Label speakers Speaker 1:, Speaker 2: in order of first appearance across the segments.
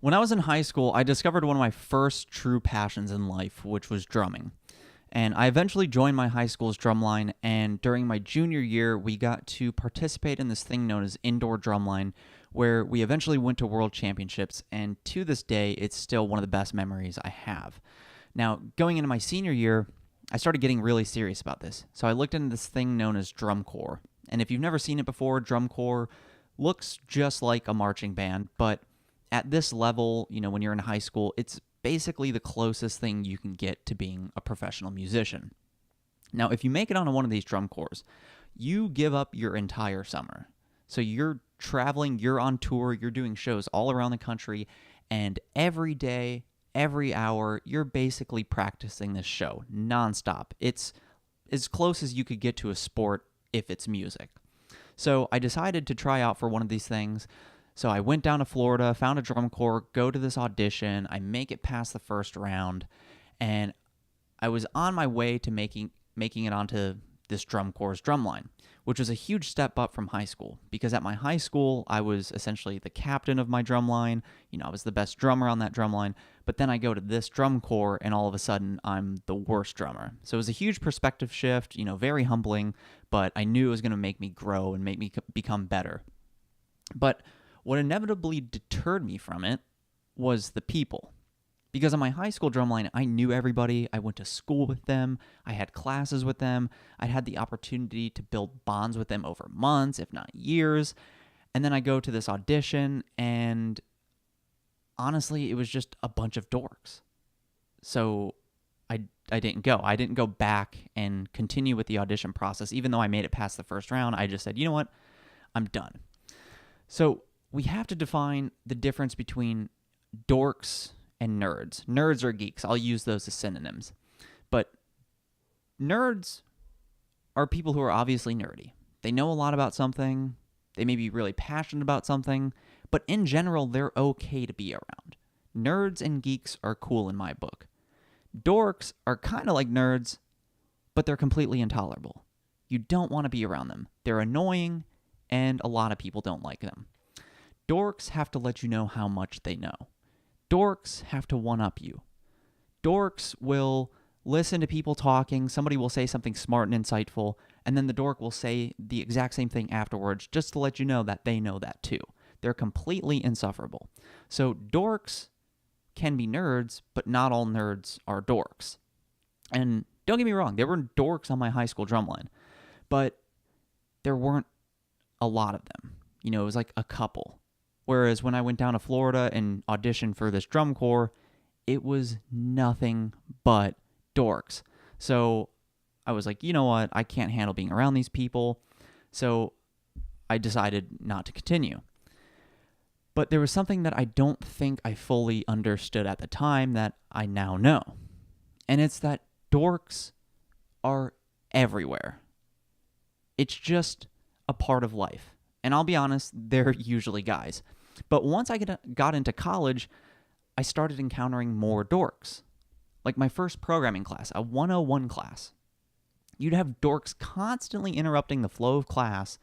Speaker 1: When I was in high school, I discovered one of my first true passions in life, which was drumming. And I eventually joined my high school's drumline, and during my junior year, we got to participate in this thing known as indoor drumline, where we eventually went to world championships, and to this day, it's still one of the best memories I have. Now, going into my senior year, I started getting really serious about this. So I looked into this thing known as drum corps. And if you've never seen it before, drum corps looks just like a marching band, but at this level, when you're in high school, it's basically the closest thing you can get to being a professional musician. Now, if you make it onto one of these drum corps, you give up your entire summer. So you're traveling, you're on tour, you're doing shows all around the country, and every day, every hour, you're basically practicing this show nonstop. It's as close as you could get to a sport if it's music. So I decided to try out for one of these things. So I went down to Florida, found a drum corps, go to this audition. I make it past the first round, and I was on my way to making it onto this drum corps' drumline, which was a huge step up from high school, because at my high school, I was essentially the captain of my drumline. I was the best drummer on that drumline, but then I go to this drum corps, and all of a sudden, I'm the worst drummer. So it was a huge perspective shift, very humbling, but I knew it was going to make me grow and make me become better. But what inevitably deterred me from it was the people. Because on my high school drumline, I knew everybody. I went to school with them. I had classes with them. I had the opportunity to build bonds with them over months, if not years. And then I go to this audition, and honestly, it was just a bunch of dorks. So I didn't go. I didn't go back and continue with the audition process. Even though I made it past the first round, I just said, you know what? I'm done. So we have to define the difference between dorks and nerds. Nerds are geeks. I'll use those as synonyms. But nerds are people who are obviously nerdy. They know a lot about something. They may be really passionate about something. But in general, they're okay to be around. Nerds and geeks are cool in my book. Dorks are kind of like nerds, but they're completely intolerable. You don't want to be around them. They're annoying, and a lot of people don't like them. Dorks have to let you know how much they know. Dorks have to one-up you. Dorks will listen to people talking, somebody will say something smart and insightful, and then the dork will say the exact same thing afterwards just to let you know that they know that too. They're completely insufferable. So dorks can be nerds, but not all nerds are dorks. And don't get me wrong, there were dorks on my high school drumline, but there weren't a lot of them. It was like a couple. Whereas when I went down to Florida and auditioned for this drum corps, it was nothing but dorks. So I was like, you know what? I can't handle being around these people. So I decided not to continue. But there was something that I don't think I fully understood at the time that I now know. And it's that dorks are everywhere. It's just a part of life. And I'll be honest, they're usually guys. But once I got into college, I started encountering more dorks. Like my first programming class, a 101 class. You'd have dorks constantly interrupting the flow of class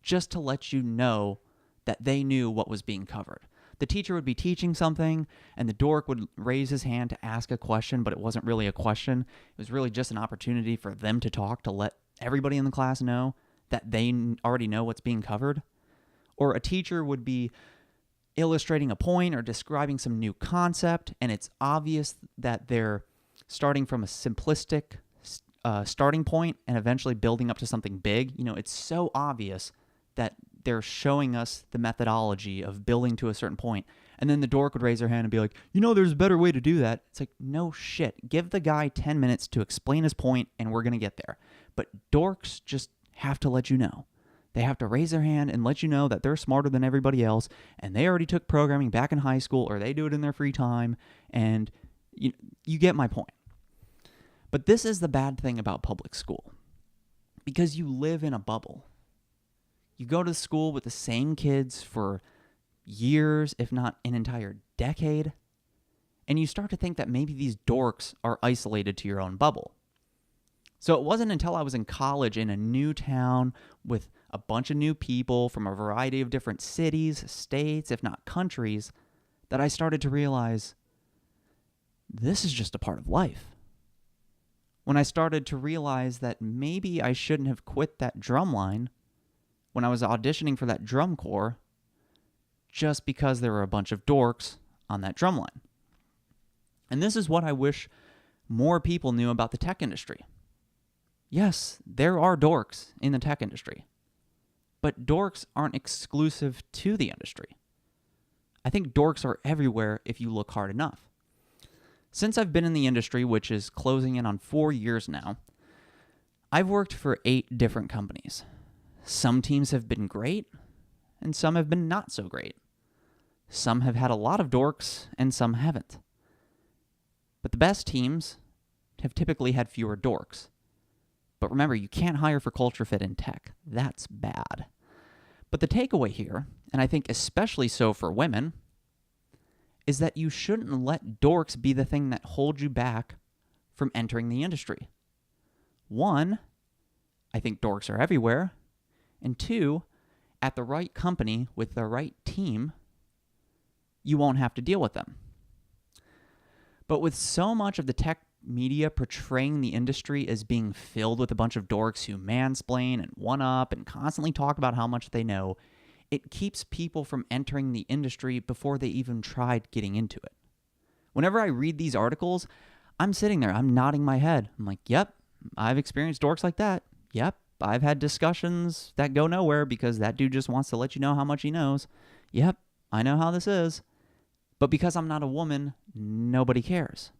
Speaker 1: just to let you know that they knew what was being covered. The teacher would be teaching something, and the dork would raise his hand to ask a question, but it wasn't really a question. It was really just an opportunity for them to talk, to let everybody in the class know that they already know what's being covered. Or a teacher would be illustrating a point or describing some new concept, and it's obvious that they're starting from a simplistic starting point and eventually building up to something big. It's so obvious that they're showing us the methodology of building to a certain point. And then the dork would raise their hand and be like, there's a better way to do that. It's like, no shit. Give the guy 10 minutes to explain his point, and we're going to get there. But dorks just have to let you know. They have to raise their hand and let you know that they're smarter than everybody else, and they already took programming back in high school, or they do it in their free time, and you get my point. But this is the bad thing about public school. Because you live in a bubble. You go to school with the same kids for years, if not an entire decade, and you start to think that maybe these dorks are isolated to your own bubble. So it wasn't until I was in college in a new town with a bunch of new people from a variety of different cities, states, if not countries, that I started to realize this is just a part of life. When I started to realize that maybe I shouldn't have quit that drum line when I was auditioning for that drum corps just because there were a bunch of dorks on that drum line. And this is what I wish more people knew about the tech industry. Yes, there are dorks in the tech industry, but dorks aren't exclusive to the industry. I think dorks are everywhere if you look hard enough. Since I've been in the industry, which is closing in on 4 years now, I've worked for 8 different companies. Some teams have been great, and some have been not so great. Some have had a lot of dorks, and some haven't. But the best teams have typically had fewer dorks. But remember, you can't hire for culture fit in tech. That's bad. But the takeaway here, and I think especially so for women, is that you shouldn't let dorks be the thing that holds you back from entering the industry. 1, I think dorks are everywhere. And 2, at the right company with the right team, you won't have to deal with them. But with so much of the tech media portraying the industry as being filled with a bunch of dorks who mansplain and one-up and constantly talk about how much they know, it keeps people from entering the industry before they even tried getting into it. Whenever I read these articles, I'm sitting there, I'm nodding my head. I'm like, yep, I've experienced dorks like that. Yep, I've had discussions that go nowhere because that dude just wants to let you know how much he knows. Yep, I know how this is. But because I'm not a woman, nobody cares.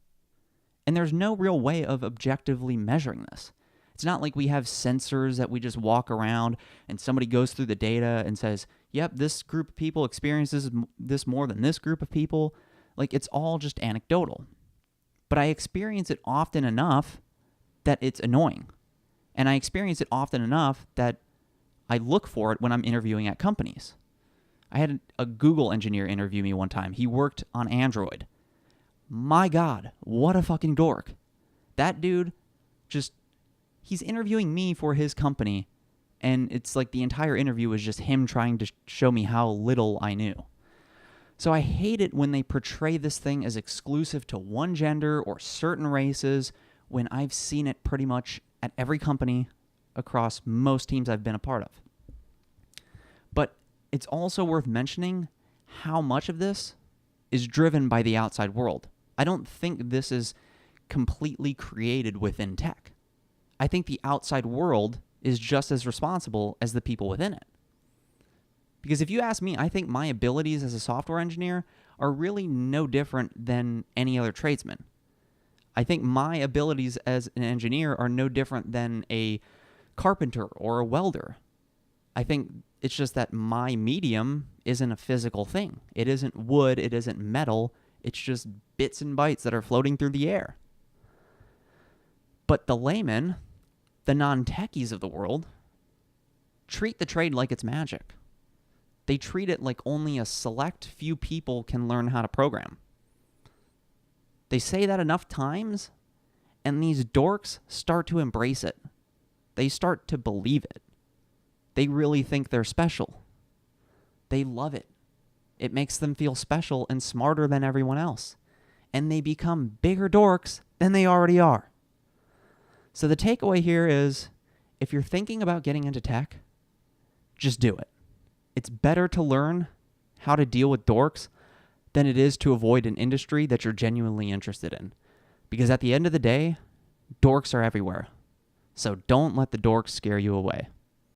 Speaker 1: And there's no real way of objectively measuring this. It's not like we have sensors that we just walk around and somebody goes through the data and says, yep, this group of people experiences this more than this group of people. Like, it's all just anecdotal. But I experience it often enough that it's annoying. And I experience it often enough that I look for it when I'm interviewing at companies. I had a Google engineer interview me one time. He worked on Android. My God, what a fucking dork. That dude he's interviewing me for his company, and it's like the entire interview was just him trying to show me how little I knew. So I hate it when they portray this thing as exclusive to one gender or certain races when I've seen it pretty much at every company across most teams I've been a part of. But it's also worth mentioning how much of this is driven by the outside world. I don't think this is completely created within tech. I think the outside world is just as responsible as the people within it. Because if you ask me, I think my abilities as a software engineer are really no different than any other tradesman. I think my abilities as an engineer are no different than a carpenter or a welder. I think it's just that my medium isn't a physical thing. It isn't wood, it isn't metal, it's just bits and bytes that are floating through the air. But the laymen, the non-techies of the world, treat the trade like it's magic. They treat it like only a select few people can learn how to program. They say that enough times, and these dorks start to embrace it. They start to believe it. They really think they're special. They love it. It makes them feel special and smarter than everyone else. And they become bigger dorks than they already are. So the takeaway here is, if you're thinking about getting into tech, just do it. It's better to learn how to deal with dorks than it is to avoid an industry that you're genuinely interested in. Because at the end of the day, dorks are everywhere. So don't let the dorks scare you away.